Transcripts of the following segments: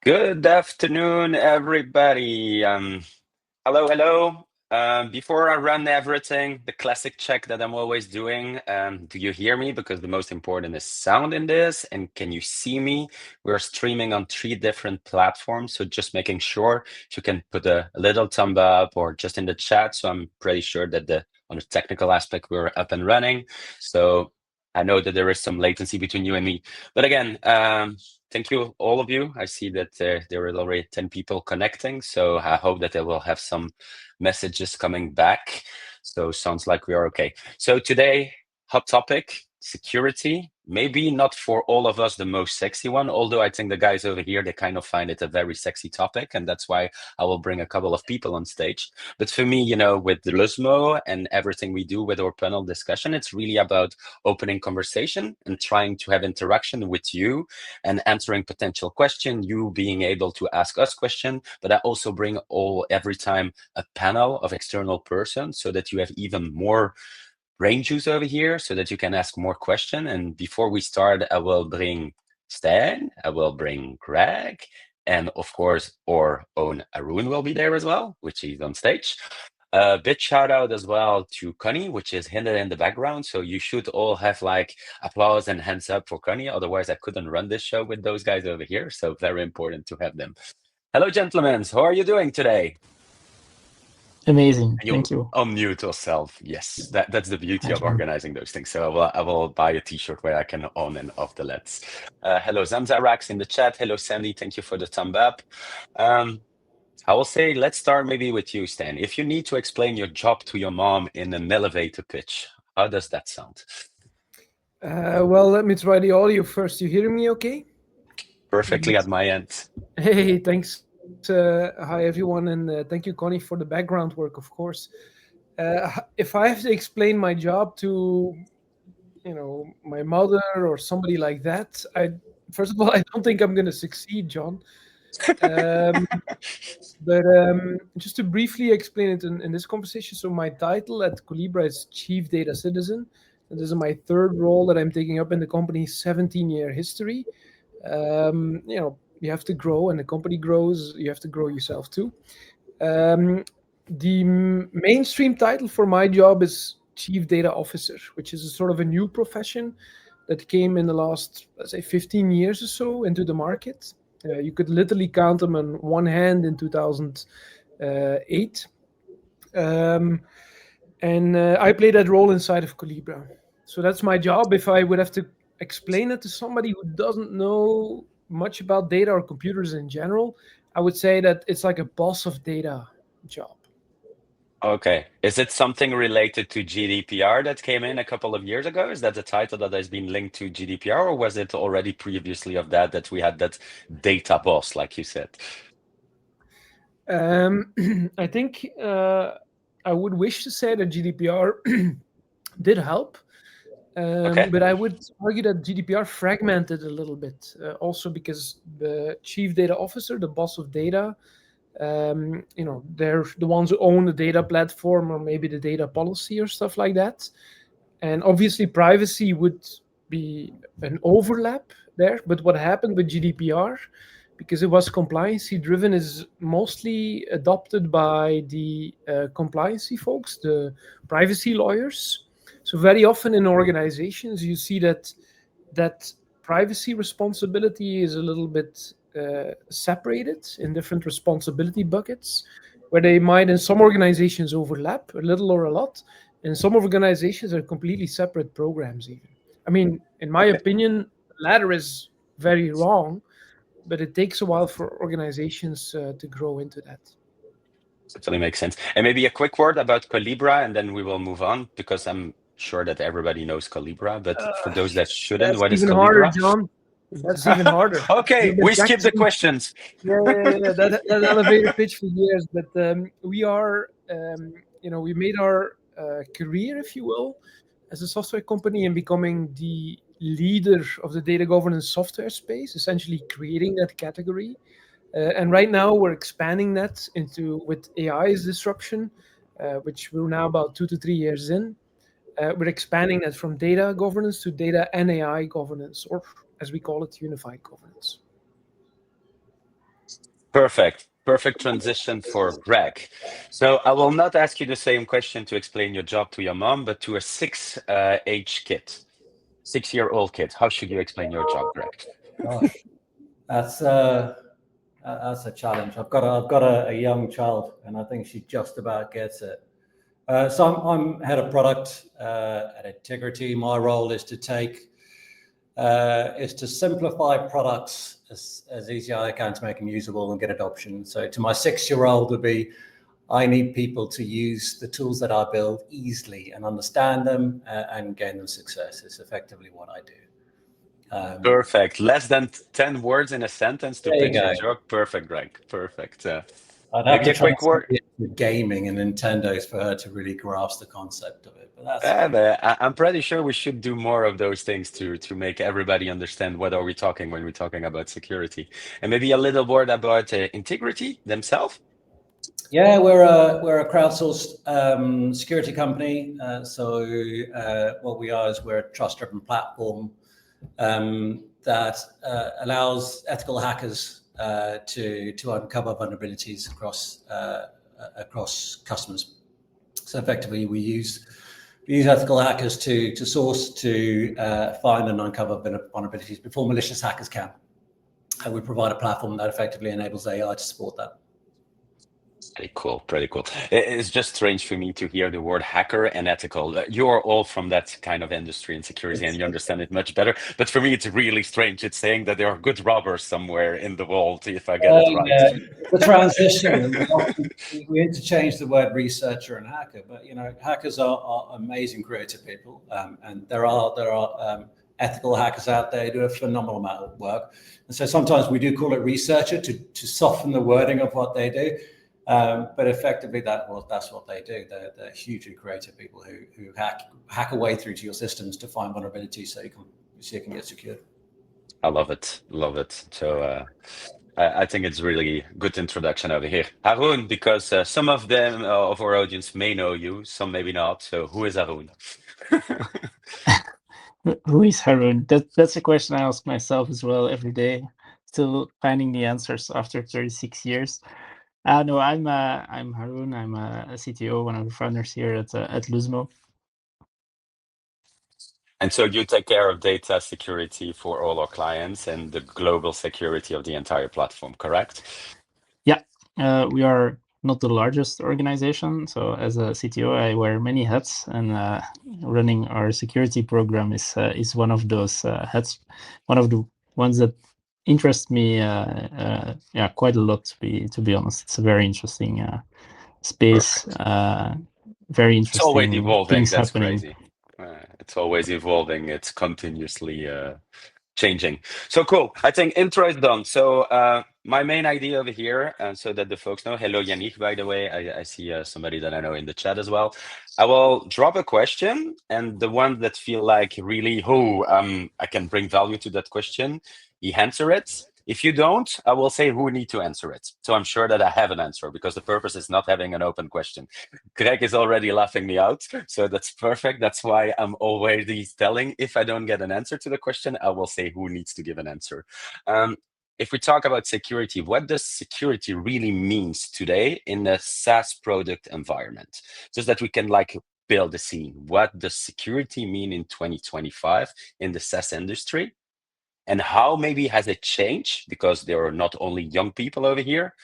Good afternoon, everybody. Hello. Before I run everything, the classic check that I'm always doing, do you hear me? Because the most important is sound in this, and can you see me? We're streaming on 3 different platforms, so just making sure if you can put a little thumb up or just in the chat, so I'm pretty sure that on the technical aspect, we're up and running. So I know that there is some latency between you and me, but again, thank you, all of you. I see that there are already 10 people connecting, so I hope that they will have some messages coming back. So sounds like we are okay. So today, hot topic, security. Maybe not for all of us the most sexy one, although I think the guys over here, they kind of find it a very sexy topic, and that's why I will bring a couple of people on stage. But for me, with the Luzmo and everything we do with our panel discussion, it's really about opening conversation and trying to have interaction with you and answering potential question, you being able to ask us question, but I also bring every time a panel of external persons so that you have even more brain juice over here so that you can ask more question. And before we start, I will bring Stan, I will bring Greg, and of course, our own Arun will be there as well, which is on stage. A big shout out as well to Connie, which is hinted in the background. So you should all have like applause and hands up for Connie. Otherwise, I couldn't run this show with those guys over here. So very important to have them. Hello, gentlemen. How are you doing today? Amazing. And you Thank you. unmute yourself. Yes, that's the beauty Hi, of John. organizing those things. So I will buy a T-shirt where I can on and off the LEDs. Hello, Zamzarax in the chat. Hello, Sandy. Thank you for the thumb up. I will say, let's start maybe with you, Stan. If you need to explain your job to your mom in an elevator pitch, how does that sound? Well, let me try the audio first. You hearing me okay? Perfectly at my end. Hey, thanks. Hi, everyone, and thank you, Connie, for the background work, of course. If I have to explain my job to, my mother or somebody like that, first of all, I don't think I'm going to succeed, John. But just to briefly explain it in this conversation, so my title at Collibra is Chief Data Citizen. And this is my third role that I'm taking up in the company's 17-year history. You have to grow, and the company grows. You have to grow yourself too. The mainstream title for my job is Chief Data Officer, which is a sort of a new profession that came in the last, let's say, 15 years or so into the market. You could literally count them on one hand in 2008. And I play that role inside of Collibra. So that's my job. If I would have to explain it to somebody who doesn't know much about data or computers in general, I would say that it's like a boss of data job. Okay. Is it something related to GDPR that came in a couple of years ago? Is that the title that has been linked to GDPR, or was it already previously of that we had that data boss, like you said? I think I would wish to say that GDPR did help. Okay. But I would argue that GDPR fragmented a little bit, also because the chief data officer, the boss of data, they're the ones who own the data platform or maybe the data policy or stuff like that. And obviously, privacy would be an overlap there. But what happened with GDPR, because it was compliancy driven, is mostly adopted by the compliancy folks, the privacy lawyers. So very often in organizations, you see that privacy responsibility is a little bit separated in different responsibility buckets, where they might in some organizations overlap a little or a lot. And some organizations are completely separate programs even. I mean, in my opinion, the latter is very wrong, but it takes a while for organizations to grow into that. Totally makes sense. And maybe a quick word about Collibra, and then we will move on, because I'm sure that everybody knows Collibra, but for those that shouldn't, That's what is even harder, Collibra? John. That's even harder. Okay, We've been we skip the practicing. questions. Yeah. That elevator pitch for years, but we are, we made our career, if you will, as a software company in becoming the leader of the data governance software space, essentially creating that category. And right now we're expanding that with AI's disruption, which we're now about 2 to 3 years in. We're expanding that from data governance to data and AI governance, or as we call it, unified governance. Perfect. Perfect transition for Greg. So I will not ask you the same question to explain your job to your mom, but to a 6-age kid, 6-year-old kid. How should you explain your job, Greg? Gosh, that's a challenge. I've got a young child, and I think she just about gets it. So I'm head of product at Intigriti. My role is to simplify products as easy as I can to make them usable and get adoption. So to my 6-year-old would be, I need people to use the tools that I build easily and understand them and gain them success. It's effectively what I do. Perfect. Less than 10 words in a sentence to There you pitch your go. job. Perfect, Greg. Perfect. I'd have Maybe to a quick word. translate it to gaming and Nintendo's for her to really grasp the concept of it. But that's But I'm pretty sure we should do more of those things to make everybody understand what are we talking when we're talking about security. And maybe a little word about Intigriti themselves. Yeah, we're a crowdsourced security company. So what we are is we're a trust-driven platform that allows ethical hackers to uncover vulnerabilities across customers. So effectively, we use ethical hackers to source, to find and uncover vulnerabilities before malicious hackers can. And we provide a platform that effectively enables AI to support that. Pretty cool, pretty cool. It's just strange for me to hear the word hacker and ethical. You're all from that kind of industry and security, and you understand it much better. But for me, it's really strange. It's saying that there are good robbers somewhere in the world, if I get it right. Yeah, the transition. We interchange the word researcher and hacker, but hackers are amazing creative people, and there are ethical hackers out there who do a phenomenal amount of work. And so sometimes we do call it researcher to soften the wording of what they do. But effectively, that's what they do. They're hugely creative people who hack a way through to your systems to find vulnerabilities so you can get secured. I love it, love it. So I think it's really good introduction over here, Haroon, because some of them of our audience may know you, some maybe not. So who is Haroon? Who is Haroon? That's a question I ask myself as well every day. Still finding the answers after 36 years. No, I'm Haroon. I'm a CTO, one of the founders here at Luzmo. And so you take care of data security for all our clients and the global security of the entire platform, correct? Yeah, we are not the largest organization. So as a CTO, I wear many hats, and running our security program is one of those hats, one of the ones that interest me quite a lot, to be honest. It's a very interesting space, very interesting. It's always evolving. Things That's happening. crazy. It's always evolving. It's continuously changing. So cool. I think intro is done. So my main idea over here, so that the folks know, hello 𝘍𝗵, by the way, I see somebody that I know in the chat as well. I will drop a question, and the ones that feel like really, I can bring value to that question, you answer it. If you don't, I will say who need to answer it. So I'm sure that I have an answer, because the purpose is not having an open question. Greg is already laughing me out, so that's perfect. That's why I'm already telling, if I don't get an answer to the question, I will say who needs to give an answer. If we talk about security, what does security really means today in the SaaS product environment? Just that we can build a scene. What does security mean in 2025 in the SaaS industry? And how maybe has it changed? Because there are not only young people over here,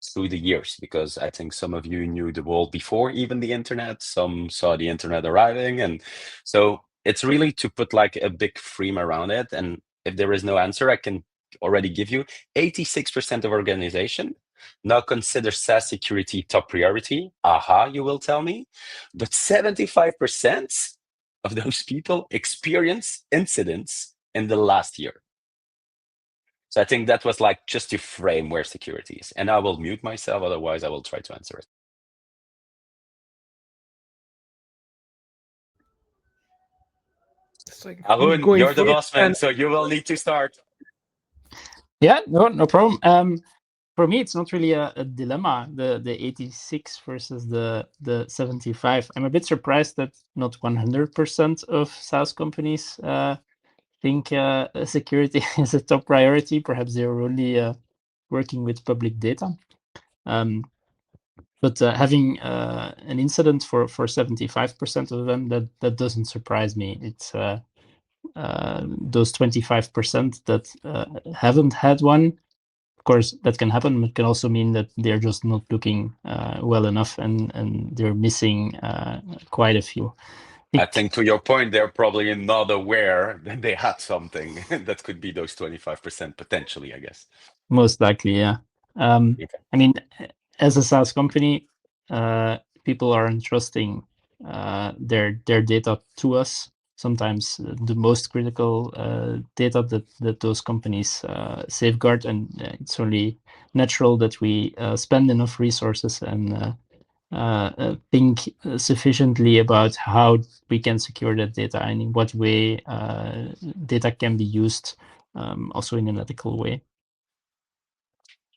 through the years, because I think some of you knew the world before even the internet, some saw the internet arriving. And so it's really to put a big frame around it. And if there is no answer, I can already give you 86% of organization now consider SaaS security top priority. Aha, you will tell me. But 75% of those people experience incidents in the last year. So I think that was just to frame where security is. And I will mute myself, otherwise I will try to answer it. It's like Haroon, you're the boss man, so you will need to start. Yeah, no problem. For me, it's not really a dilemma, the 86 versus the 75. I'm a bit surprised that not 100% of SaaS companies think security is a top priority. Perhaps there are only working with public data. But having an incident for 75% of them, that doesn't surprise me. It's those 25% that haven't had one. Of course, that can happen. It can also mean that they're just not looking well enough, and they're missing quite a few. I think to your point, they're probably not aware that they had something that could be those 25% potentially, I guess. Most likely, yeah. Okay. I mean, as a SaaS company, people are entrusting their data to us. Sometimes the most critical data that those companies safeguard, and it's only natural that we spend enough resources and think sufficiently about how we can secure that data and in what way data can be used, also in an ethical way.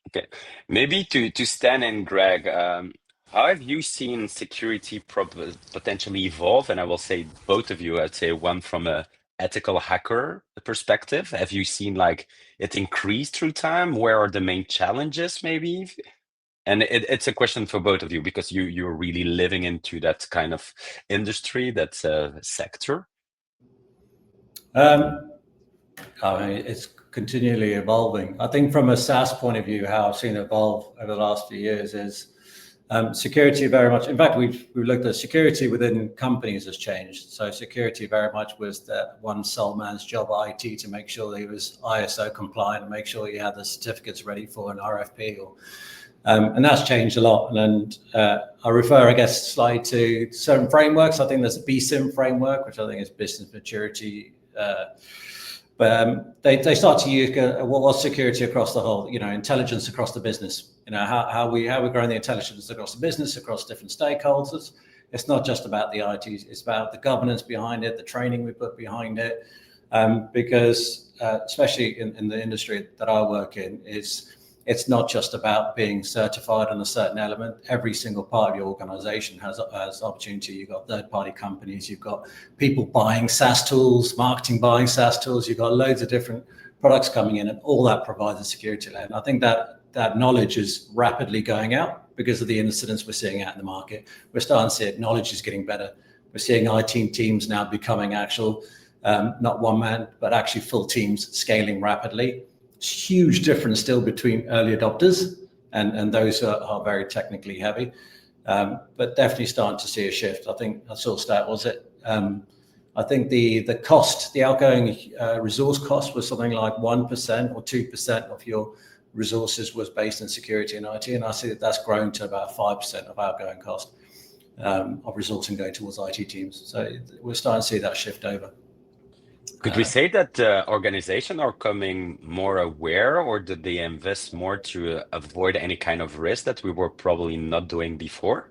Okay, maybe to Stan and Greg, how have you seen security potentially evolve? And I will say both of you, I'd say one from a ethical hacker perspective. Have you seen like it increase through time? Where are the main challenges maybe? And it's a question for both of you because you're really living into that kind of industry, that sector. I mean, it's continually evolving. I think from a SaaS point of view, how I've seen it evolve over the last few years is security very much. In fact, we've looked at security within companies has changed. So security very much was that one sole man's job, IT, to make sure that he was ISO compliant and make sure he had the certificates ready for an RFP. And that's changed a lot. And I refer, I guess, slightly to certain frameworks. I think there's a BSIMM framework, which I think is business maturity. But they start to use what's security across the whole, intelligence across the business. How we're growing the intelligence across the business, across different stakeholders. It's not just about the IT, it's about the governance behind it, the training we put behind it. Because especially in the industry that I work in, it's not just about being certified on a certain element. Every single part of your organization has opportunity. You've got third-party companies, you've got people buying SaaS tools, marketing buying SaaS tools, you've got loads of different products coming in, and all that provides a security layer. And I think that knowledge is rapidly going out because of the incidents we're seeing out in the market. We're starting to see it, knowledge is getting better. We're seeing IT teams now becoming actual, not one man, but actually full teams scaling rapidly. Huge difference still between early adopters and those who are very technically heavy, but definitely starting to see a shift. I think I saw a stat, was it? I think the cost, the outgoing resource cost was something like 1% or 2% of your resources was based in security and IT, and I see that that's grown to about 5% of outgoing cost of resourcing going towards IT teams. So we're starting to see that shift over. Could we say that organizations are becoming more aware, or did they invest more to avoid any kind of risk that we were probably not doing before?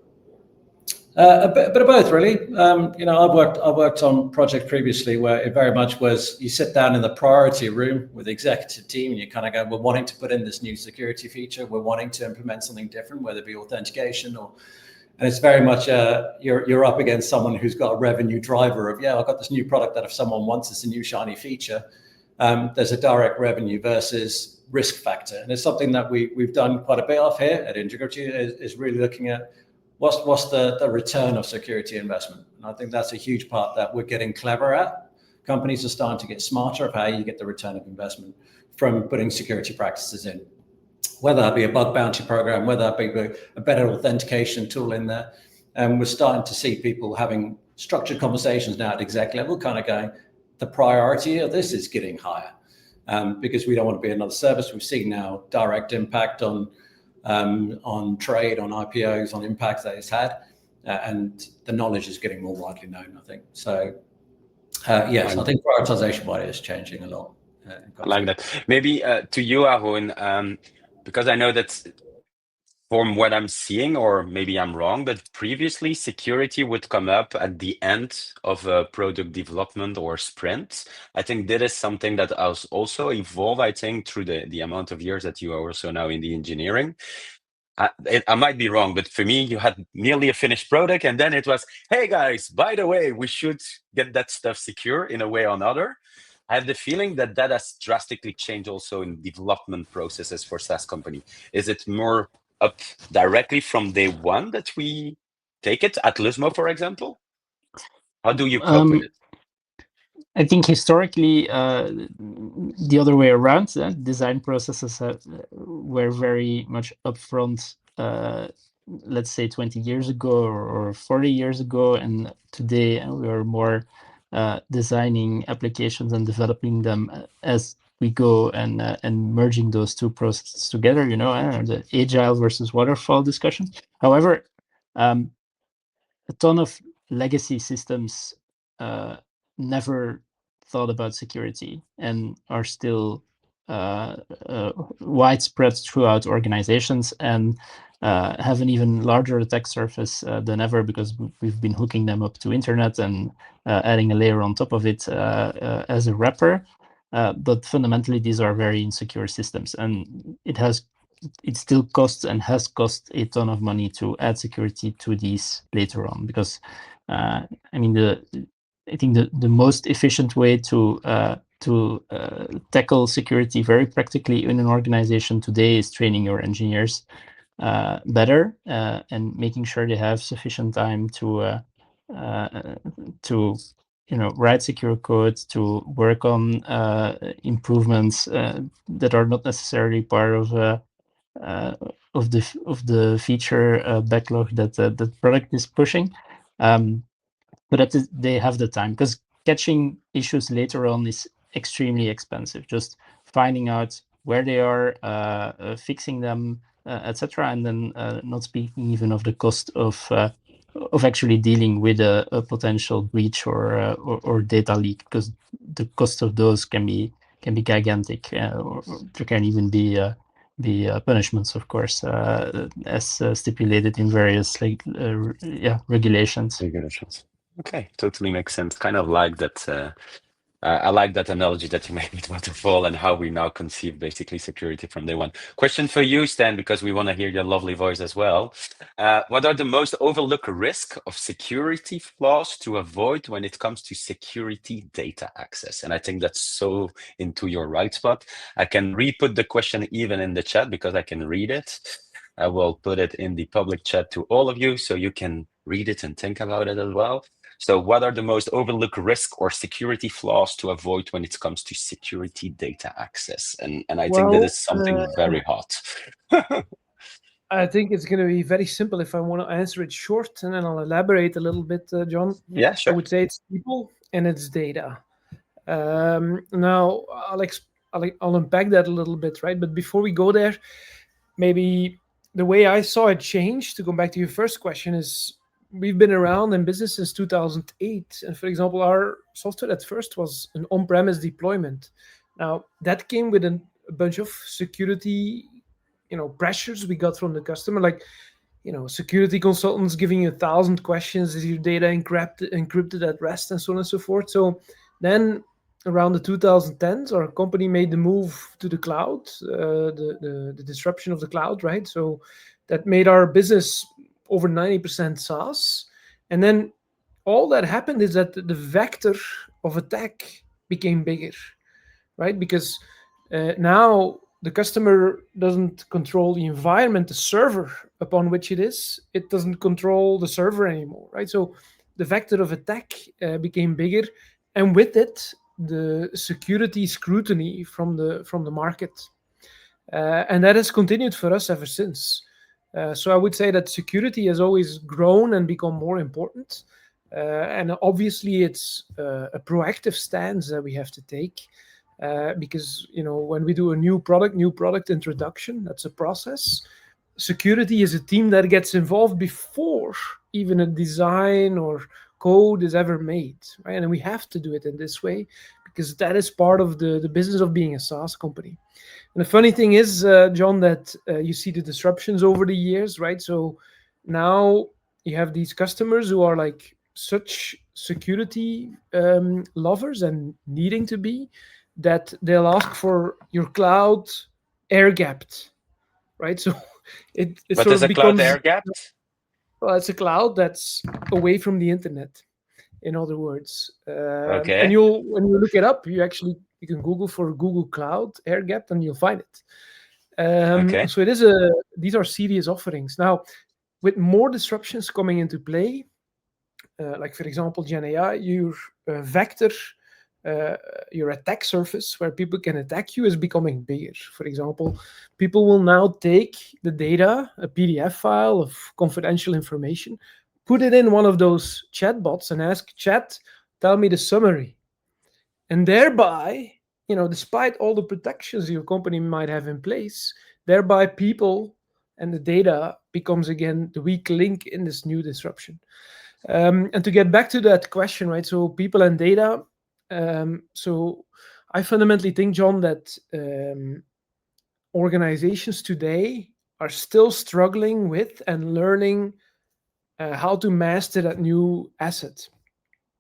A bit of both, really. I've worked on projects previously where it very much was you sit down in the priority room with the executive team and you kind of go, we're wanting to put in this new security feature, we're wanting to implement something different, whether it be authentication and it's very much you're up against someone who's got a revenue driver of, I've got this new product that if someone wants this a new shiny feature, there's a direct revenue versus risk factor. And it's something that we've done quite a bit of here at Intigriti is really looking at what's the return of security investment. And I think that's a huge part that we're getting clever at. Companies are starting to get smarter of how you get the return of investment from putting security practices in. Whether that be a bug bounty program, whether that be a better authentication tool in there. And we're starting to see people having structured conversations now at exec level, kind of going, the priority of this is getting higher because we don't want to be another service. We've seen now direct impact on trade, on IPOs, on impact that it's had. And the knowledge is getting more widely known, I think. So yes, I think prioritization by it is changing a lot. I like that. Maybe to you, Arun, because I know that from what I'm seeing, or maybe I'm wrong, but previously security would come up at the end of a product development or sprint. I think that is something that has also evolved, I think, through the amount of years that you are also now in the engineering. I might be wrong, but for me, you had nearly a finished product, and then it was, hey guys, by the way, we should get that stuff secure in a way or another. I have the feeling that that has drastically changed also in development processes for SaaS company. Is it more up directly from day one that we take it at Luzmo, for example? How do you cope with it? I think historically, the other way around, design processes were very much upfront, let's say 20 years ago or 40 years ago. And today we are more designing applications and developing them as we go, and merging those two processes together, the agile versus waterfall discussion. However, a ton of legacy systems never thought about security and are still widespread throughout organizations, and have an even larger attack surface than ever, because we've been hooking them up to internet and adding a layer on top of it as a wrapper. But fundamentally, these are very insecure systems, and it still costs and has cost a ton of money to add security to these later on, because I think the most efficient way to tackle security very practically in an organization today is training your engineers better, and making sure they have sufficient time to write secure code, to work on improvements that are not necessarily part of the feature backlog that the product is pushing, but that they have the time, because catching issues later on is extremely expensive. Just finding out where they are, fixing them, etc., and then not speaking even of the cost of actually dealing with a potential breach or data leak, because the cost of those can be gigantic, or there can even be punishments, of course, as stipulated in various regulations. Okay, totally makes sense. Kind of like that. I like that analogy that you made with waterfall and how we now conceive basically security from day one. Question for you, Stan, because we want to hear your lovely voice as well. What are the most overlooked risks of security flaws to avoid when it comes to security data access? And I think that's so into your right spot. I can re-put the question even in the chat because I can read it. I will put it in the public chat to all of you so you can read it and think about it as well. So what are the most overlooked risks or security flaws to avoid when it comes to security data access? And I think that is something very hot. I think it's going to be very simple if I want to answer it short, and then I'll elaborate a little bit, John. Yeah, sure. I would say it's people and it's data. Now, I'll unpack that a little bit, right? But before we go there, maybe the way I saw it change, to go back to your first question, is we've been around in business since 2008. And for example, our software at first was an on-premise deployment. Now, that came with a bunch of security pressures we got from the customer, like security consultants giving you 1,000 questions: is your data encrypted at rest, and so on and so forth. So then around the 2010s, our company made the move to the cloud, the disruption of the cloud, right? So that made our business over 90% SaaS. And then all that happened is that the vector of attack became bigger, right? Because now the customer doesn't control the environment, the server upon which it is. It doesn't control the server anymore, right? So the vector of attack became bigger, and with it, the security scrutiny from the market. And that has continued for us ever since. So I would say that security has always grown and become more important. And obviously, it's a proactive stance that we have to take. Because when we do a new product introduction, that's a process. Security is a team that gets involved before even a design or code is ever made, right? And we have to do it in this way because that is part of the business of being a SaaS company. And the funny thing is, John, that you see the disruptions over the years, right? So now you have these customers who are like such security lovers and needing to be, that they'll ask for your cloud air-gapped, right? So it what sort is of a cloud becomes air-gapped? well, it's a cloud that's away from the internet. in other words. Okay. And when you look it up, you can Google for Google Cloud air-gapped and you'll find it. Okay. So these are serious offerings. Now, with more disruptions coming into play, like for example, Gen AI, your vector, your attack surface where people can attack you is becoming bigger. For example, people will now take the data, a PDF file of confidential information, put it in one of those chatbots and ask chat, tell me the summary. And thereby, despite all the protections your company might have in place, thereby people and the data becomes again the weak link in this new disruption. And to get back to that question, right? So people and data. So I fundamentally think, John, that organizations today are still struggling with and learning how to master that new asset.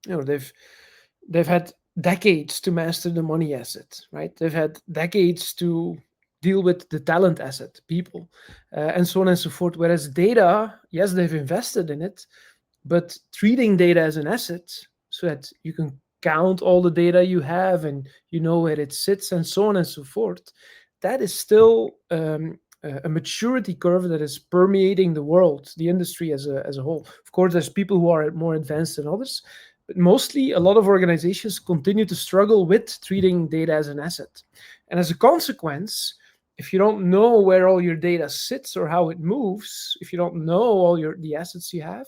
They've had decades to master the money asset, right? They've had decades to deal with the talent asset, people, and so on and so forth. Whereas data, yes, they've invested in it, but treating data as an asset so that you can count all the data you have and you know where it sits and so on and so forth, that is still a maturity curve that is permeating the world, the industry as a whole. Of course, there's people who are more advanced than others, but mostly a lot of organizations continue to struggle with treating data as an asset. And as a consequence, if you don't know where all your data sits or how it moves, if you don't know all the assets you have,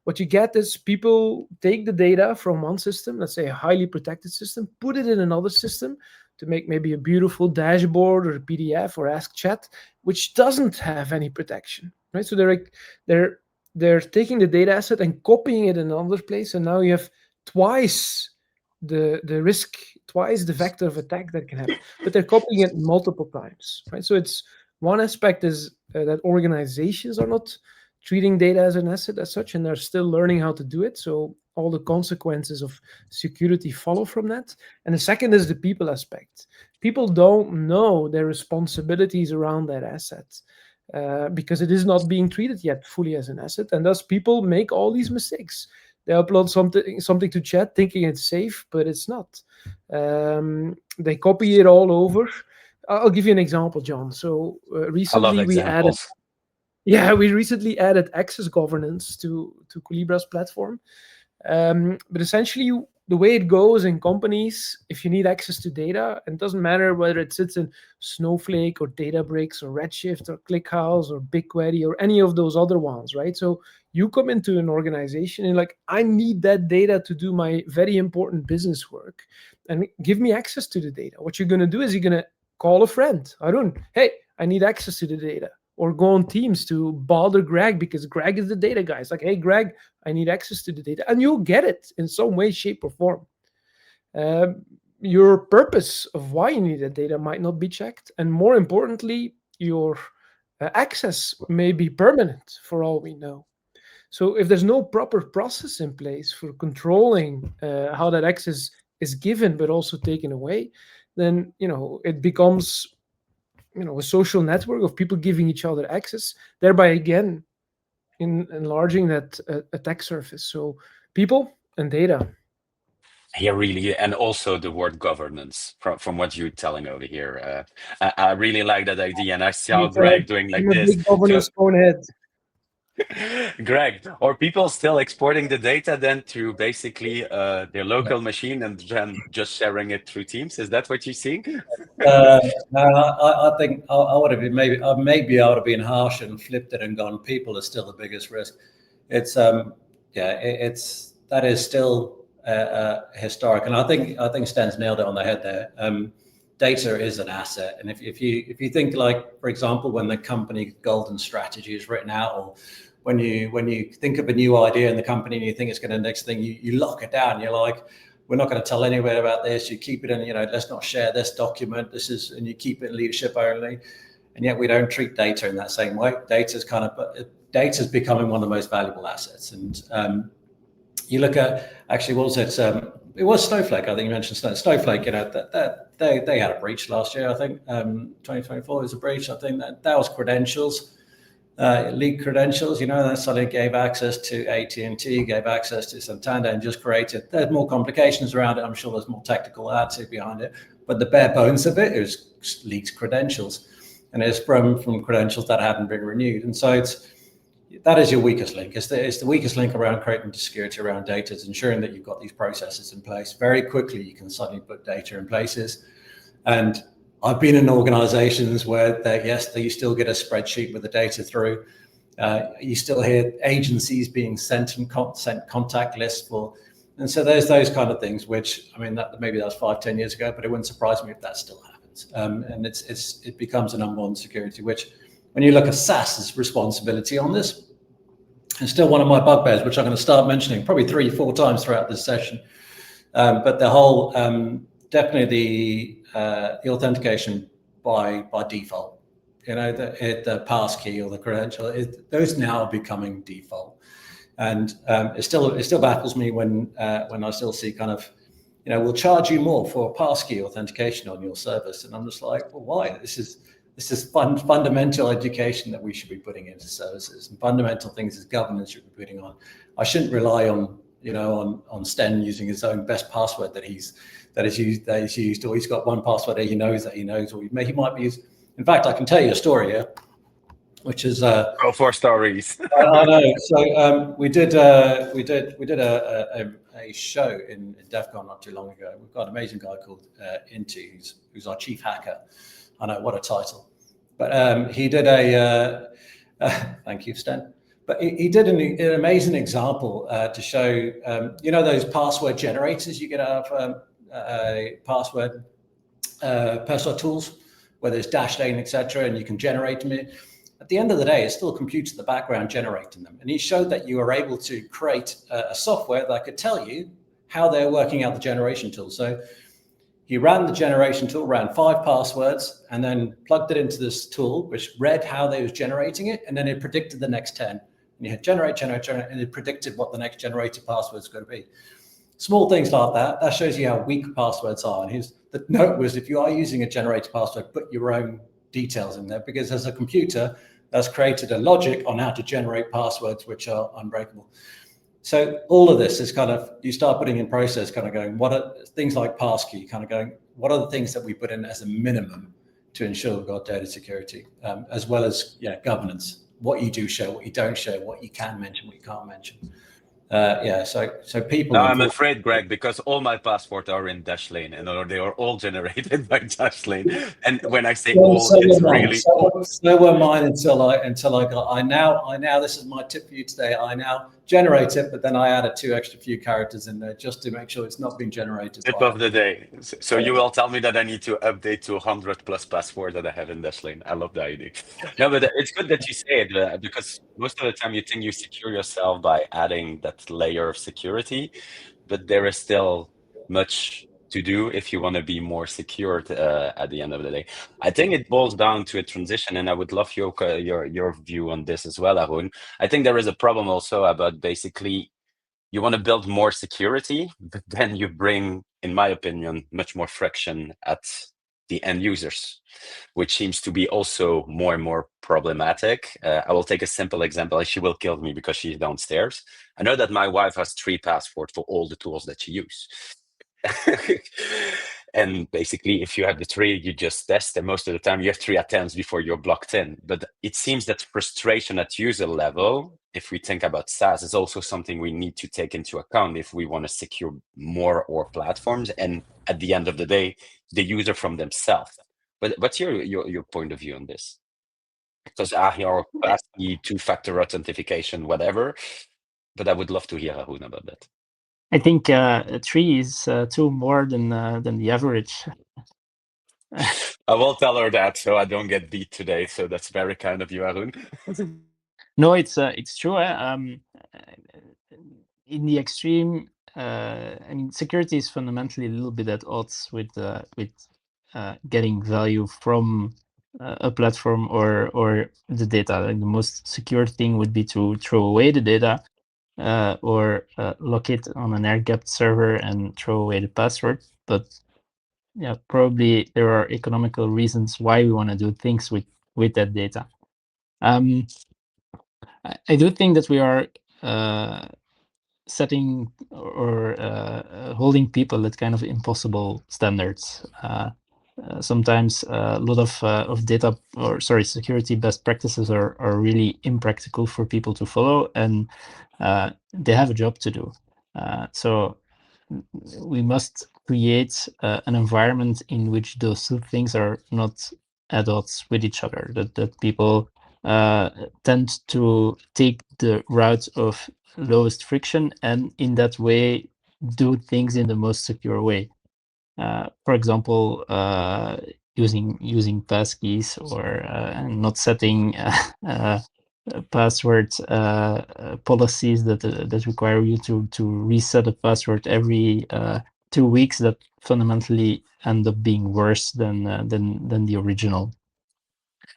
what you get is people take the data from one system, let's say a highly protected system, put it in another system to make maybe a beautiful dashboard or a PDF or Ask Chat, which doesn't have any protection, right? So they're taking the data asset and copying it in another place, and now you have twice the risk, twice the vector of attack that can happen, but they're copying it multiple times, right? So it's one aspect is that organizations are not treating data as an asset as such, and they're still learning how to do it. So all the consequences of security follow from that. And the second is the people aspect. People don't know their responsibilities around that asset because it is not being treated yet fully as an asset. And thus people make all these mistakes. They upload something to chat thinking it's safe, but it's not. They copy it all over. I'll give you an example, John. So recently we recently added access governance to Collibra's platform. But essentially, the way it goes in companies, if you need access to data, and it doesn't matter whether it sits in Snowflake or Databricks or Redshift or ClickHouse or BigQuery or any of those other ones, right? So you come into an organization and like, I need that data to do my very important business work, and give me access to the data. What you're going to do is you're going to call a friend, Arun, hey, I need access to the data. Or go on Teams to bother Greg because Greg is the data guy. It's like, hey, Greg, I need access to the data. And you'll get it in some way, shape, or form. Your purpose of why you need that data might not be checked. And more importantly, your access may be permanent for all we know. So if there's no proper process in place for controlling how that access is given but also taken away, then it becomes a social network of people giving each other access, thereby again enlarging that attack surface. So people and data. Here really, and also the word governance from what you're telling over here. I really like that idea, and I saw Greg doing like this. Big governance head. Greg, are people still exporting the data then to basically their local machine and then just sharing it through Teams? Is that what you're seeing? No, I think I would have been maybe I would have been harsh and flipped it and gone, people are still the biggest risk. It's that is still historic, and I think Sten's nailed it on the head there. Data is an asset, and if you think, like, for example, when the company golden strategy is written out, or when you think of a new idea in the company and you think it's going to next thing, you lock it down. You're like, we're not going to tell anyone about this. You keep it in, let's not share this document. And you keep it in leadership only. And yet we don't treat data in that same way. Data is becoming one of the most valuable assets. And you look at, actually, what was it? It was Snowflake. I think you mentioned Snowflake. They had a breach last year. I think 2024 was a breach. I think that was credentials. leaked credentials, that suddenly gave access to AT&T, gave access to Santander, and just created, there's more complications around it. I'm sure there's more technical attitude behind it, but the bare bones of it is leaked credentials, and it's from credentials that haven't been renewed. And so that is your weakest link. It's the weakest link around creating security around data. It's ensuring that you've got these processes in place. Very quickly, you can suddenly put data in places. And I've been in organizations where you still get a spreadsheet with the data through. You still hear agencies being sent contact lists for, and so there's those kind of things, which, I mean, maybe that was 5-10 years ago, but it wouldn't surprise me if that still happens. And it becomes a number one security, which, when you look at SaaS's responsibility on this, it's still one of my bugbears, which I'm going to start mentioning probably 3-4 times throughout this session. But the whole, definitely the authentication by default, the pass key or the credential, those now are becoming default. And it still baffles me when I still see kind of, we'll charge you more for a pass key authentication on your service. And I'm just like, well, why? This is fundamental education that we should be putting into services, and fundamental things as governance should be putting on. I shouldn't rely on, on Sten using his own best password that he's used, or he's got one password that he knows, or he might be using. In fact, I can tell you a story here, which is go for stories. I know. So we did a show in DEF CON not too long ago. We've got an amazing guy called Inti, who's our chief hacker. I know, what a title. But he did thank you, Sten. But he did an amazing example to show, those password generators you get out of password tools, where there's --, etc., and you can generate them. At the end of the day, it's still a computer in the background generating them. And he showed that you were able to create a software that could tell you how they're working out the generation tool. So he ran the generation tool, ran 5 passwords, and then plugged it into this tool, which read how they was generating it, and then it predicted the next 10. And you hit generate, and it predicted what the next generated password is going to be. Small things like that shows you how weak passwords are. And the note was, if you are using a generated password, put your own details in there, because as a computer, that's created a logic on how to generate passwords which are unbreakable. So all of this is kind of, you start putting in process, kind of going, what are things like passkey, kind of going, what are the things that we put in as a minimum to ensure we've got data security, as well as governance, what you do share, what you don't share, what you can mention, what you can't mention. So people. No, I'm afraid, Greg, because all my passports are in Dashlane, and they are all generated by Dashlane. And when I say all, it's really all. So were mine until I got. Now this is my tip for you today. I now generate it, but then I added 2 extra few characters in there just to make sure it's not being generated. Tip of the day. So you will tell me that I need to update to 100+ passwords that I have in Dashlane. I love the idea. No, but it's good that you say it, because most of the time you think you secure yourself by adding that layer of security, but there is still much to do if you want to be more secured at the end of the day. I think it boils down to a transition, and I would love your view on this as well, Arun. I think there is a problem also about basically you want to build more security, but then you bring, in my opinion, much more friction at the end users, which seems to be also more and more problematic. I will take a simple example. She will kill me because she's downstairs. I know that my wife has 3 passwords for all the tools that she uses. And basically, if you have the 3, you just test, and most of the time you have 3 attempts before you're blocked in. But it seems that frustration at user level, if we think about SaaS, is also something we need to take into account if we want to secure more or platforms, and at the end of the day, the user from themselves. But what's your point of view on this? Because your passkey, 2-factor authentication, whatever. But I would love to hear Arun about that. I think 3 is 2 more than the average. I will tell her that, so I don't get beat today. So that's very kind of you, Arun. No, it's true. In the extreme, security is fundamentally a little bit at odds with getting value from a platform or the data. Like, the most secure thing would be to throw away the data, or lock it on an air-gapped server and throw away the password. But probably there are economical reasons why we want to do things with that data. I do think that we are setting or holding people at kind of impossible standards. Sometimes a lot of data security best practices are really impractical for people to follow, and they have a job to do. So we must create an environment in which those two things are not at odds with each other, that people tend to take the route of lowest friction and in that way do things in the most secure way. For example, using passkeys or not setting password policies that require you to reset a password every 2 weeks that fundamentally end up being worse than the original.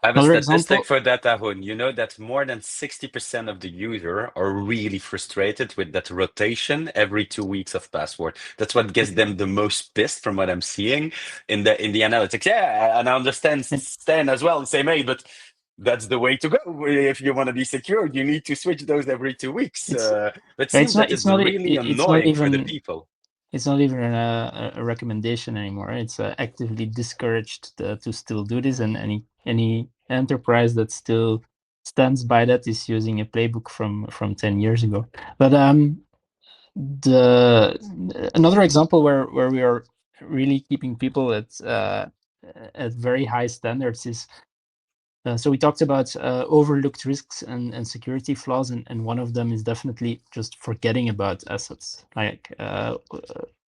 I have a Another statistic example. for that, Ahun. You know that more than 60% of the user are really frustrated with that rotation every 2 weeks of password. That's what gets them the most pissed from what I'm seeing in the analytics. Yeah, and I understand Stan as well, same age, but that's the way to go. If you want to be secure, you need to switch those every 2 weeks. But it seems that it's really annoying for the people. It's not even a recommendation anymore. It's actively discouraged to still do this, and any enterprise that still stands by that is using a playbook from 10 years ago. But another example where we are really keeping people at very high standards is. So we talked about overlooked risks and security flaws, and one of them is definitely just forgetting about assets, like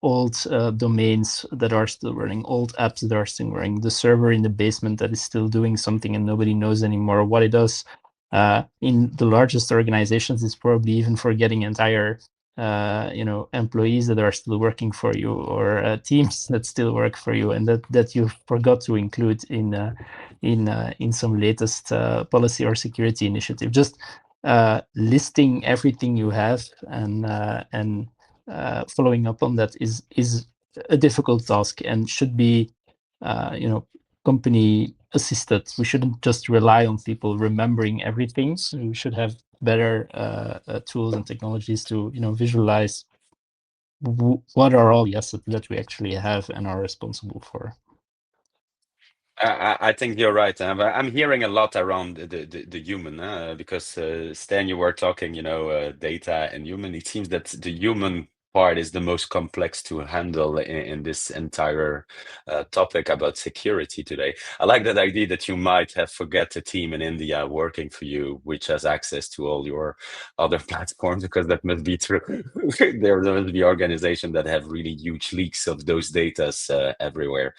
old domains that are still running, old apps that are still running, the server in the basement that is still doing something and nobody knows anymore what it does. In the largest organizations, it's probably even forgetting entire employees that are still working for you, or teams that still work for you, and that you forgot to include in some latest policy or security initiative. Just listing everything you have and following up on that is a difficult task and should be company assisted. We shouldn't just rely on people remembering everything. We should have better tools and technologies to visualize what are all the assets that we actually have and are responsible for. I think you're right. I'm hearing a lot around the human because Stan, you were talking, data and human. It seems that the human part is the most complex to handle in this entire topic about security today. I like that idea that you might have forget a team in India working for you, which has access to all your other platforms, because that must be true. There must be organizations that have really huge leaks of those data everywhere.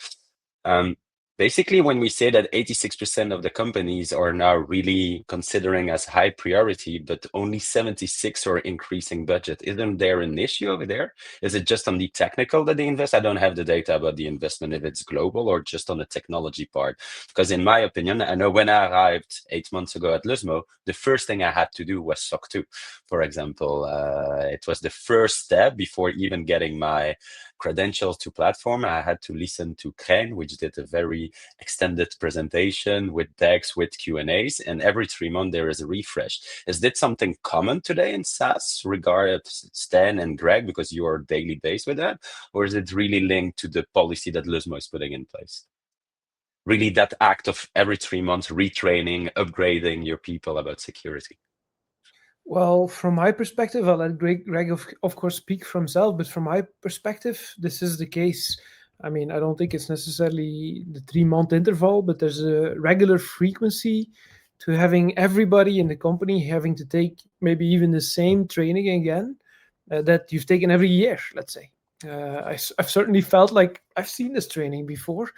Basically, when we say that 86% of the companies are now really considering as high priority, but only 76 are increasing budget, isn't there an issue over there? Is it just on the technical that they invest? I don't have the data about the investment, if it's global or just on the technology part. Because in my opinion, I know when I arrived 8 months ago at Luzmo, the first thing I had to do was SOC 2, for example. It was the first step before even getting my credentials to platform. I had to listen to 𝗪𝗵, which did a very extended presentation with decks, with Q&As, and every 3 months there is a refresh. Is that something common today in SaaS, regarding Stan and Greg, because you are daily based with that? Or is it really linked to the policy that Luzmo is putting in place? Really that act of every 3 months retraining, upgrading your people about security? Well, from my perspective, I'll let Greg of course speak for himself, but from my perspective, this is the case. I mean, I don't think it's necessarily the 3-month interval, but there's a regular frequency to having everybody in the company having to take maybe even the same training again that you've taken every year, let's say. I've certainly felt like I've seen this training before.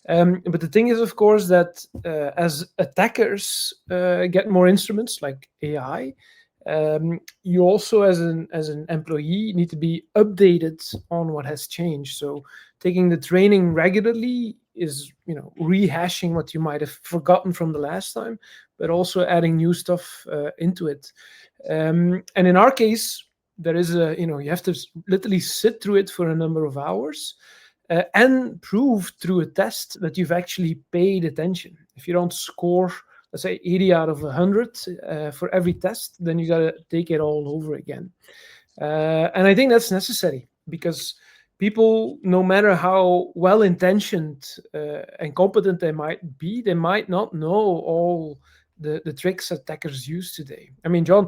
But the thing is, of course, that as attackers get more instruments like AI, you also as an employee need to be updated on what has changed. So taking the training regularly is rehashing what you might have forgotten from the last time, but also adding new stuff into it. And in our case, there is you have to literally sit through it for a number of hours and prove through a test that you've actually paid attention. If you don't score let's say 80 out of 100 for every test, then you got to take it all over again. And I think that's necessary, because people, no matter how well-intentioned and competent they might be, they might not know all the tricks attackers use today. I mean, John,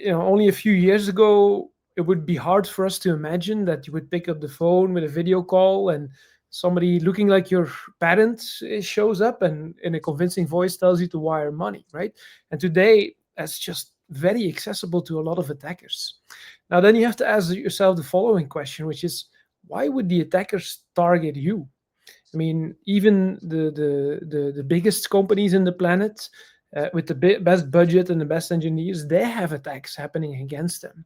only a few years ago, it would be hard for us to imagine that you would pick up the phone with a video call and somebody looking like your parent shows up and in a convincing voice tells you to wire money, right? And today, that's just very accessible to a lot of attackers. Now, then you have to ask yourself the following question, which is, why would the attackers target you? I mean, even the biggest companies in the planet, with the best budget and the best engineers, they have attacks happening against them,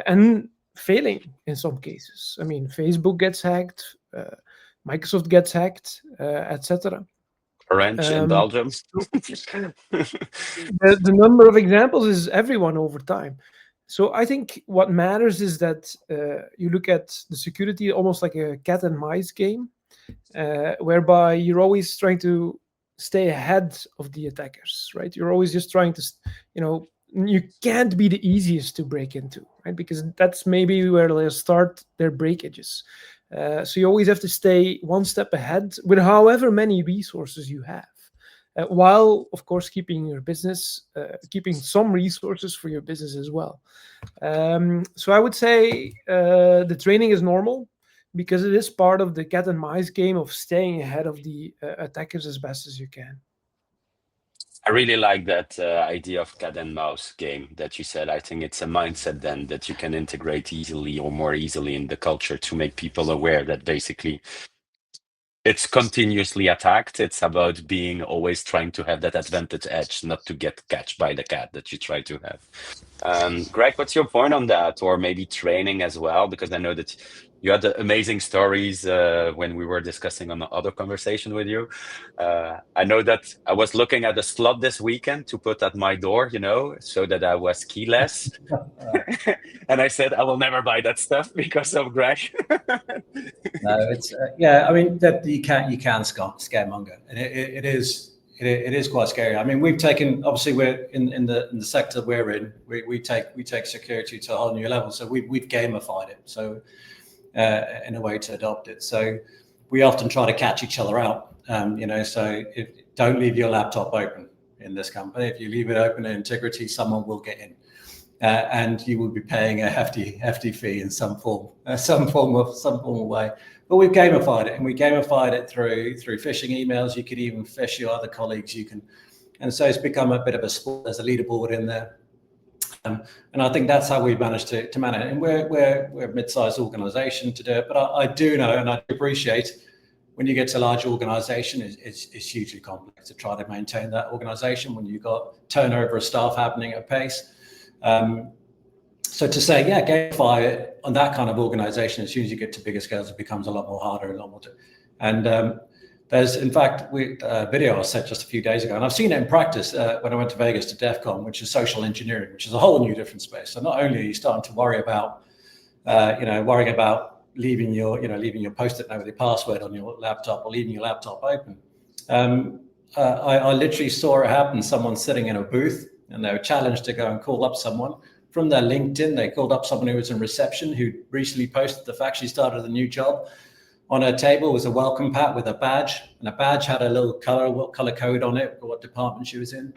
and failing in some cases. I mean, Facebook gets hacked, Microsoft gets hacked, etc. Orange in Belgium. The number of examples is everyone over time. So I think what matters is that you look at the security almost like a cat and mice game, whereby you're always trying to stay ahead of the attackers, right? You're always just trying to, you can't be the easiest to break into, right? Because that's maybe where they'll start their breakages. So you always have to stay one step ahead with however many resources you have, while, of course, keeping your business, keeping some resources for your business as well. So I would say the training is normal, because it is part of the cat and mice game of staying ahead of the attackers as best as you can. I really like that idea of cat and mouse game that you said. I think it's a mindset then that you can integrate easily or more easily in the culture to make people aware that basically it's continuously attacked. It's about being always trying to have that advantage edge, not to get catched by the cat that you try to have. Greg, what's your point on that? Or maybe training as well? Because I know that you had amazing stories when we were discussing on the other conversation with you. I know that I was looking at a slot this weekend to put at my door, so that I was keyless. And I said, I will never buy that stuff because of Greg. No, it's I mean that you can scaremonger, and it is quite scary. I mean, we've taken, obviously we're in the sector we're in, we take security to a whole new level. So we've gamified it, so in a way to adopt it. So we often try to catch each other out. So don't leave your laptop open in this company. If you leave it open in Intigriti, someone will get in. And you will be paying a hefty fee in some form of way. But we've gamified it, and we gamified it through phishing emails. You could even phish your other colleagues. And so it's become a bit of a sport. There's a leaderboard in there, and I think that's how we managed to manage it. And we're a mid-sized organisation to do it. But I do know, and I appreciate, when you get to a large organisation, it's hugely complex to try to maintain that organisation when you've got turnover of staff happening at pace. So to say, gamify it on that kind of organization, as soon as you get to bigger scales, it becomes a lot more harder and a lot more. And there's, in fact, a video I said just a few days ago, and I've seen it in practice when I went to Vegas to DEF CON, which is social engineering, which is a whole new different space. So not only are you starting to worry about, leaving your Post-it note with your password on your laptop or leaving your laptop open. I literally saw it happen. Someone sitting in a booth, and they were challenged to go and call up someone from their LinkedIn. They called up someone who was in reception, who recently posted the fact she started a new job. On her table was a welcome pack with a badge, and a badge had a little color code on it, what department she was in.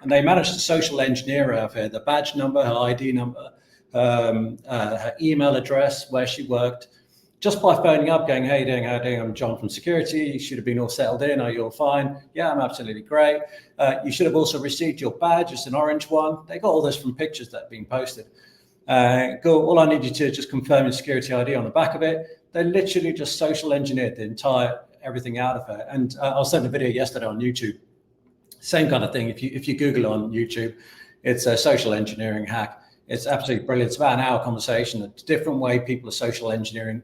And they managed to social engineer her, the badge number, her ID number, her email address, where she worked, just by phoning up, going, "Hey, how you doing? I'm John from security. You should have been all settled in. Are you all fine? Yeah, I'm absolutely great. You should have also received your badge. It's an orange one." They got all this from pictures that have been posted. All I need you to just confirm your security ID on the back of it. They literally just social engineered the entire everything out of her. And I'll send a video yesterday on YouTube. Same kind of thing. If you Google on YouTube, it's a social engineering hack. It's absolutely brilliant. It's about an hour conversation. It's a different way people are social engineering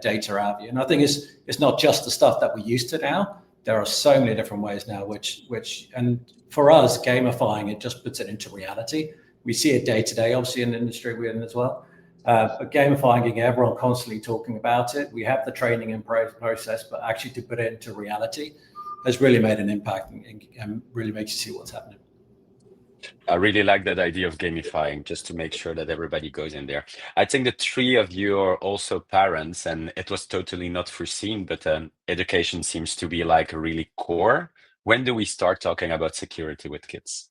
data out of you. And I think it's not just the stuff that we're used to now. There are so many different ways now, which and for us, gamifying it just puts it into reality. We see it day to day, obviously, in the industry we're in as well. But gamifying, everyone constantly talking about it. We have the training and process, but actually to put it into reality has really made an impact and really makes you see what's happening. I really like that idea of gamifying, just to make sure that everybody goes in there. I think the three of you are also parents, and it was totally not foreseen, but education seems to be like really core. When do we start talking about security with kids?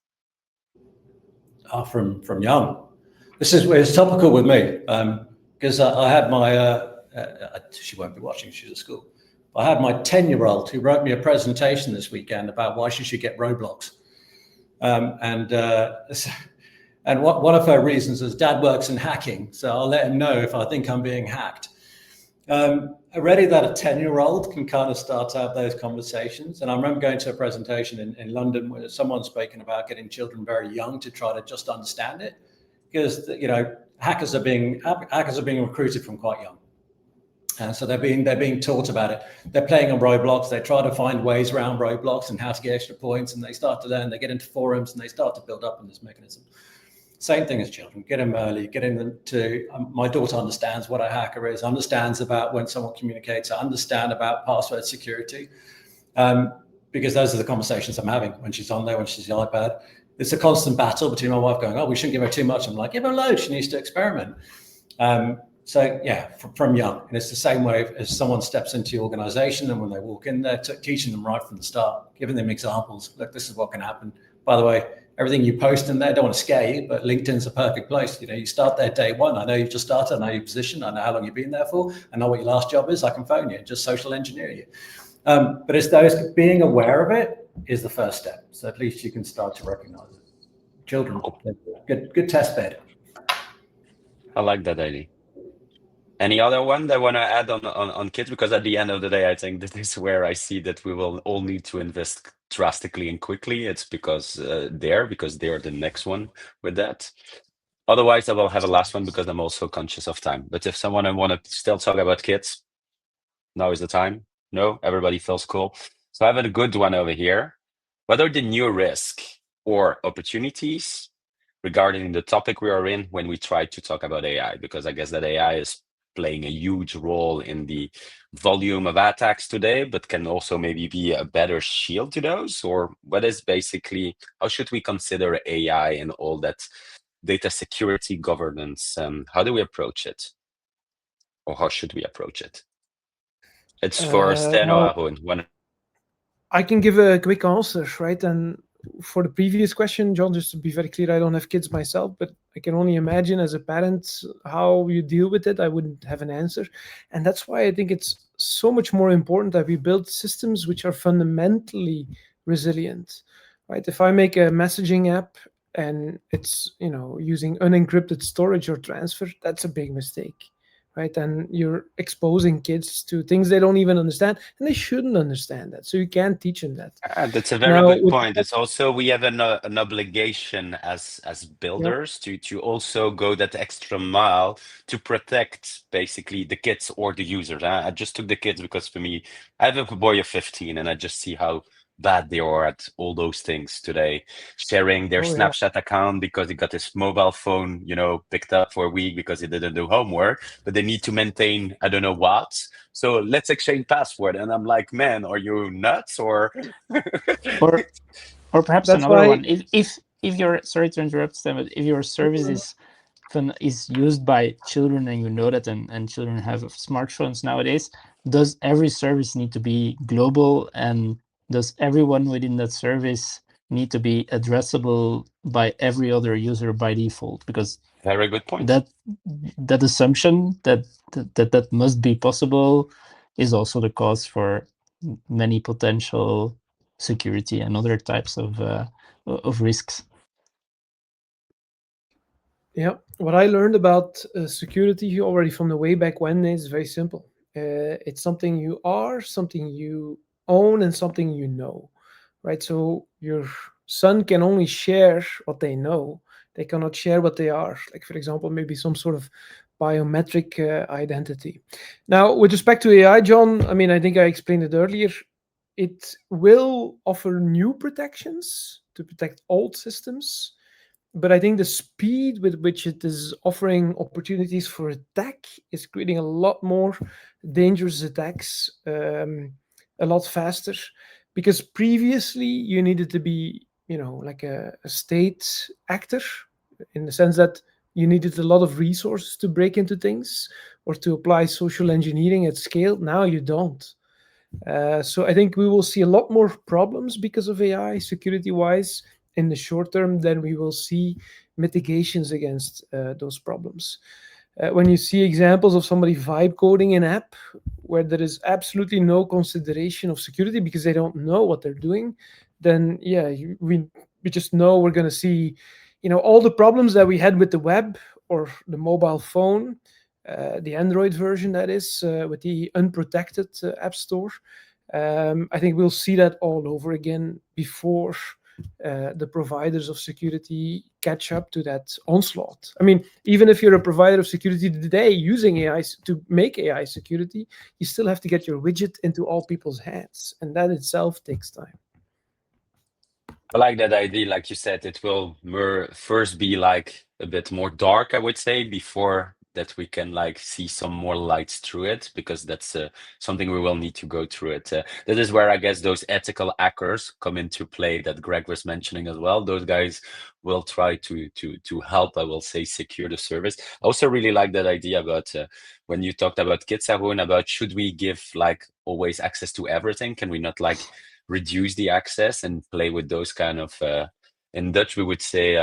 From young. It's topical with me, because I had my, she won't be watching, she's at school. I had my 10-year-old who wrote me a presentation this weekend about why she should get Roblox. And one of her reasons is dad works in hacking, so I'll let him know if I think I'm being hacked. Already that a 10-year-old can kind of start to have those conversations. And I remember going to a presentation in London where someone's speaking about getting children very young to try to just understand it, because hackers are being recruited from quite young. And so they're being taught about it. They're playing on Roblox. They try to find ways around Roblox and how to get extra points. And they start to learn. They get into forums and they start to build up in this mechanism. Same thing as children. Get them early. Getting them to. My daughter understands what a hacker is. Understands about when someone communicates. Understand about password security. Because those are the conversations I'm having when she's on there, when she's the iPad. It's a constant battle between my wife going, "Oh, we shouldn't give her too much." I'm like, "Give her a load. She needs to experiment." So yeah, from young. And it's the same way as someone steps into your organization, and when they walk in there, teaching them right from the start, giving them examples. Look, this is what can happen. By the way, everything you post in there, don't want to scare you, but LinkedIn's a perfect place. You start there day one. I know you've just started. I know your position. I know how long you've been there for. I know what your last job is. I can phone you and just social engineer you. But it's those being aware of it is the first step. So at least you can start to recognize it. Children, good test bed. I like that idea. Any other one that want to add on kids? Because at the end of the day, I think this is where I see that we will all need to invest drastically and quickly. It's because they're the next one with that. Otherwise, I will have a last one because I'm also conscious of time. But if someone want to still talk about kids, now is the time. No, everybody feels cool. So I have a good one over here. What are the new risks or opportunities regarding the topic we are in when we try to talk about AI? Because I guess that AI is playing a huge role in the volume of attacks today, but can also maybe be a better shield to those? Or what is basically, how should we consider AI and all that data security governance? How do we approach it? Or how should we approach it? It's for Sten or Arun. I can give a quick answer, right? And for the previous question, John, just to be very clear, I don't have kids myself, but I can only imagine as a parent how you deal with it. I wouldn't have an answer. And that's why I think it's so much more important that we build systems which are fundamentally resilient, right? If I make a messaging app and it's, using unencrypted storage or transfer, that's a big mistake. Right, and you're exposing kids to things they don't even understand, and they shouldn't understand that. So you can't teach them that. That's a very good point. It's also we have an obligation as builders to also go that extra mile to protect basically the kids or the users. I just took the kids because for me, I have a boy of 15, and I just see how bad they are at all those things today, sharing their Snapchat account because he got his mobile phone, picked up for a week because he didn't do homework, but they need to maintain, I don't know what. So let's exchange password. And I'm like, man, are you nuts? Or perhaps That's another why... one. If you're, sorry to interrupt, Stan, but if your service is used by children and you know that, and children have smartphones nowadays, does every service need to be global, and does everyone within that service need to be addressable by every other user by default? Because very good point. That assumption that must be possible is also the cause for many potential security and other types of risks. Yeah, what I learned about security already from the way back when is very simple. It's something you are, something you own, and something you know, right? So your son can only share what they know. They cannot share what they are. Like, for example, maybe some sort of biometric identity. Now, with respect to AI, John, I think I explained it earlier. It will offer new protections to protect old systems. But I think the speed with which it is offering opportunities for attack is creating a lot more dangerous attacks a lot faster, because previously you needed to be, like a state actor, in the sense that you needed a lot of resources to break into things or to apply social engineering at scale. Now you don't. So I think we will see a lot more problems because of AI security-wise in the short term than we will see mitigations against those problems. When you see examples of somebody vibe coding an app where there is absolutely no consideration of security because they don't know what they're doing, then yeah, we just know we're going to see, all the problems that we had with the web or the mobile phone, the Android version, that is, with the unprotected app store. I think we'll see that all over again before the providers of security catch up to that onslaught. I mean, even if you're a provider of security today using AI to make AI security, you still have to get your widget into all people's hands, and that itself takes time. I like that idea. Like you said, it will first be like a bit more dark, I would say, before that we can like see some more lights through it, because that's something we will need to go through it. That is where I guess those ethical hackers come into play that Greg was mentioning as well. Those guys will try to help, I will say, secure the service. I also really like that idea about when you talked about 𝘪𝗋𝗿, about should we give like always access to everything? Can we not like reduce the access and play with those kind of in Dutch we would say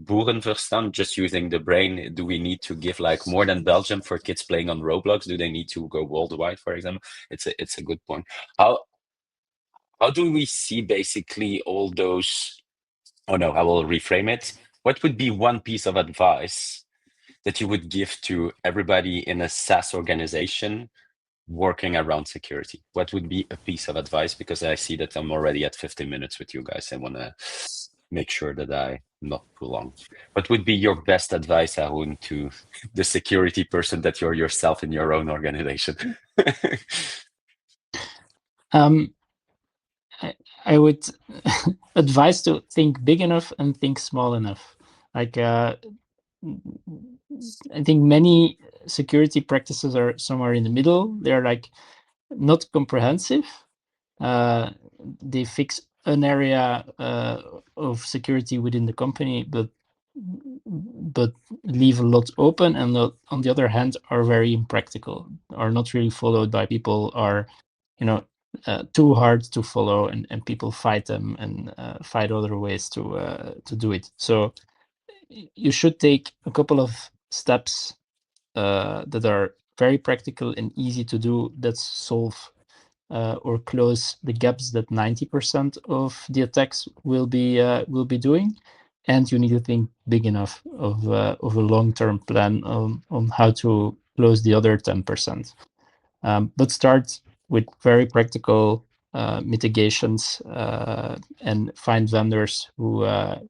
boerenverstand, just using the brain. Do we need to give like more than Belgium for kids playing on Roblox? Do they need to go worldwide, for example? It's a good point. How do we see basically all those? Oh no, I will reframe it. What would be one piece of advice that you would give to everybody in a SaaS organization working around security? What would be a piece of advice? Because I see that I'm already at 15 minutes with you guys. I want to make sure that I not too long. What would be your best advice, Arun, to the security person that you're yourself in your own organization? I would advise to think big enough and think small enough. Like I think many security practices are somewhere in the middle. They're like not comprehensive. They fix an area of security within the company, but leave a lot open, and on the other hand are very impractical, are not really followed by people, are too hard to follow, and people fight them and find other ways to do it. So you should take a couple of steps that are very practical and easy to do, that solve or close the gaps that 90% of the attacks will be doing. And you need to think big enough of a long-term plan on how to close the other 10%. But start with very practical mitigations and find vendors who are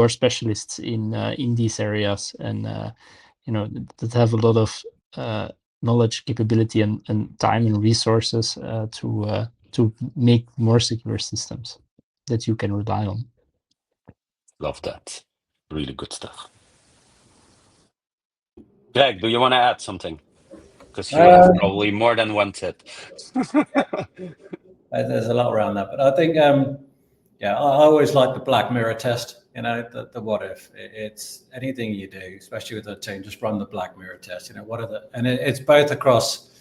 specialists in these areas, and that have a lot of knowledge, capability, and time and resources to make more secure systems that you can rely on. Love that. Really good stuff. Greg, do you want to add something? Because you have probably more than one tip. There's a lot around that, but I think, I always like the Black Mirror test. The what if. It's anything you do, especially with a team, just run the Black Mirror test. It's both across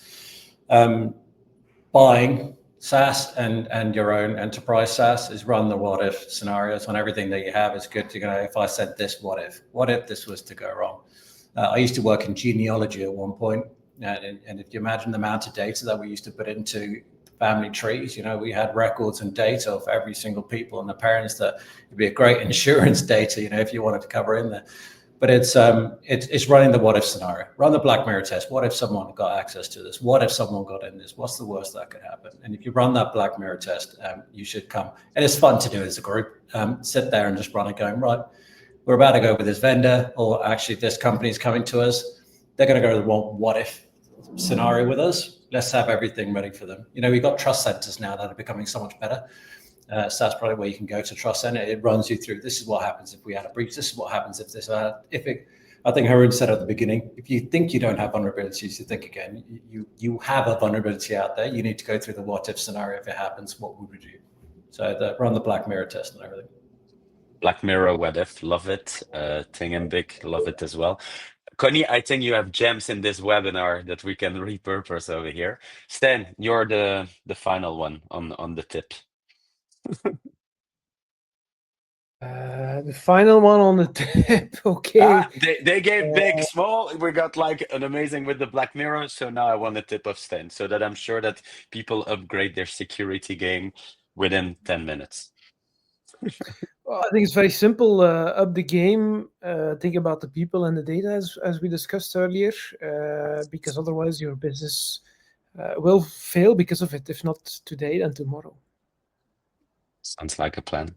buying SaaS and your own enterprise SaaS, is run the what if scenarios on everything that you have. It's good to go, if I said this, what if this was to go wrong? I used to work in genealogy at one point, and if you imagine the amount of data that we used to put into family trees, we had records and data of every single people and the parents. That would be a great insurance data, if you wanted to cover in there. But it's running the what if scenario. Run the Black Mirror test. What if someone got access to this? What if someone got in this? What's the worst that could happen? And if you run that Black Mirror test, you should come. And it's fun to do as a group. Sit there and just run it, going, right, we're about to go with this vendor, or actually this company is coming to us. They're going to go to the what if scenario with us. Let's have everything ready for them. We've got trust centers now that are becoming so much better. SaaS product where you can go to trust center. It runs you through, this is what happens if we had a breach. This is what happens if this, if it I think Haroon said at the beginning, if you think you don't have vulnerabilities, you think again. You have a vulnerability out there. You need to go through the what if scenario. If it happens, what would we do? So run the Black Mirror test and everything. Black Mirror, what if? Love it. 𝘍𝗹𝗿, love it as well. Connie, I think you have gems in this webinar that we can repurpose over here. Stan, you're the final one on the tip. The final one on the tip. Okay. They gave big, small. We got like an amazing with the Black Mirror. So now I want the tip of Stan, so that I'm sure that people upgrade their security game within 10 minutes. Well, I think it's very simple. Up the game. Think about the people and the data, as we discussed earlier, because otherwise your business will fail because of it. If not today, then tomorrow. Sounds like a plan.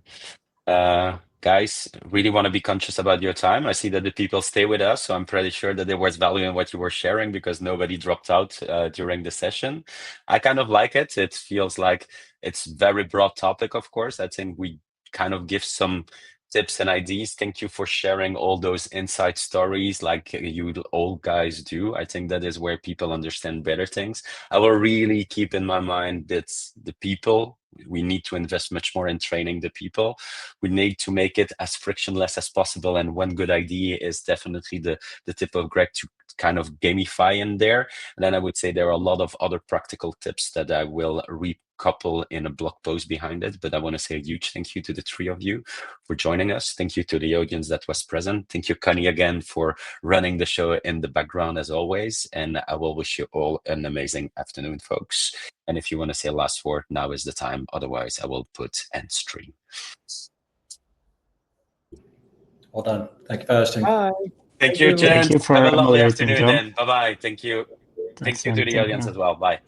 Guys, really want to be conscious about your time. I see that the people stay with us, so I'm pretty sure that there was value in what you were sharing because nobody dropped out during the session. I kind of like it. It feels like it's very broad topic, of course. I think we kind of give some tips and ideas. Thank you for sharing all those inside stories like you all guys do. I think that is where people understand better things. I will really keep in my mind that the people, we need to invest much more in training the people. We need to make it as frictionless as possible. And one good idea is definitely the tip of Greg to kind of gamify in there. And then I would say there are a lot of other practical tips that I will recouple in a blog post behind it. But I want to say a huge thank you to the three of you for joining us. Thank you to the audience that was present. Thank you, Connie, again, for running the show in the background as always. And I will wish you all an amazing afternoon, folks. And if you want to say a last word, now is the time. Otherwise, I will put end stream. Well done. Thank you for hosting. Bye. Thank you, Thank you. gents. Thank you for Have a lovely moderating, afternoon John. then. Bye-bye. Thank you. Thank you to the audience as well. Bye.